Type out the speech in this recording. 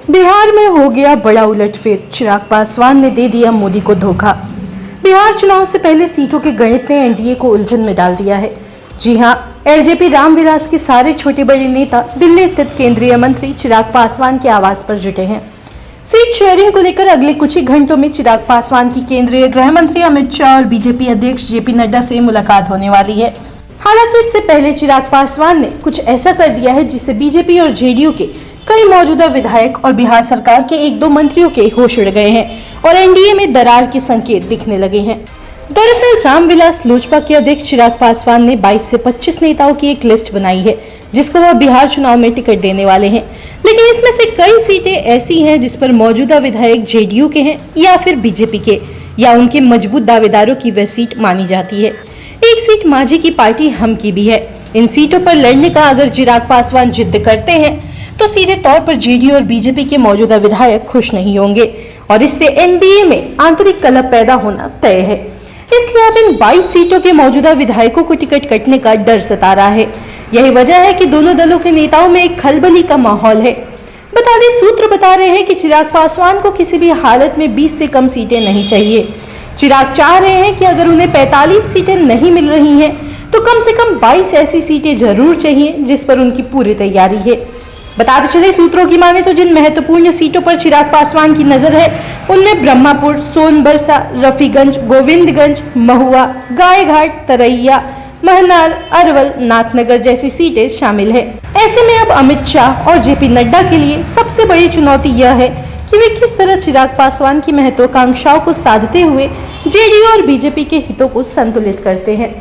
बिहार में हो गया बड़ा उलटफेर। चिराग पासवान ने दे दिया मोदी को धोखा। बिहार चुनाव से पहले सीटों के गणित ने एनडीए को उलझन में डाल दिया है। जी हां, एलजेपी रामविलास के सारे छोटे बड़े नेता दिल्ली स्थित केंद्रीय मंत्री चिराग पासवान के आवास पर जुटे हैं। सीट शेयरिंग को लेकर अगले कुछ ही घंटों में चिराग पासवान की केंद्रीय गृह मंत्री अमित शाह और बीजेपी अध्यक्ष जेपी नड्डा से मुलाकात होने वाली है। हालांकि इससे पहले चिराग पासवान ने कुछ ऐसा कर दिया है जिससे बीजेपी और जेडीयू के कई मौजूदा विधायक और बिहार सरकार के एक दो मंत्रियों के होश उड़ गए हैं और एनडीए में दरार के संकेत दिखने लगे हैं। दरअसल रामविलास लोजपा के अध्यक्ष चिराग पासवान ने 22 से 25 नेताओं की एक लिस्ट बनाई है जिसको वह बिहार चुनाव में टिकट देने वाले हैं, लेकिन इसमें से कई सीटें ऐसी हैं जिस पर मौजूदा विधायक जेडीयू के हैं या फिर बीजेपी के या उनके मजबूत दावेदारों की वह सीट मानी जाती है। एक सीट मांझी की पार्टी हम की भी है। इन सीटों पर लड़ने का अगर चिराग पासवान जिद करते हैं तो सीधे तौर पर जेडीयू और बीजेपी के मौजूदा विधायक खुश नहीं होंगे और इससे एनडीए में आंतरिक कलह पैदा होना तय है। इसलिए अब इन 22 सीटों के मौजूदा विधायकों को टिकट कटने का डर सता रहा है। यही वजह है कि दोनों दलों के नेताओं में एक खलबली का माहौल है। बता दें, सूत्र बता रहे हैं कि चिराग पासवान को किसी भी हालत में 20 से कम सीटें नहीं चाहिए। चिराग चाह रहे हैं कि अगर उन्हें 45 सीटें नहीं मिल रही हैं तो कम से कम 22 ऐसी सीटें जरूर चाहिए जिस पर उनकी पूरी तैयारी है। बताते चले, सूत्रों की माने तो जिन महत्वपूर्ण सीटों पर चिराग पासवान की नजर है उनमें ब्रह्मापुर, सोनबरसा, रफीगंज, गोविंदगंज, महुआ, गायघाट, तरैया, महनार, अरवल, नाथनगर जैसी सीटें शामिल है। ऐसे में अब अमित शाह और जेपी नड्डा के लिए सबसे बड़ी चुनौती यह है कि वे किस तरह चिराग पासवान की महत्वाकांक्षाओं को साधते हुए जेडीयू और बीजेपी के हितों को संतुलित करते हैं।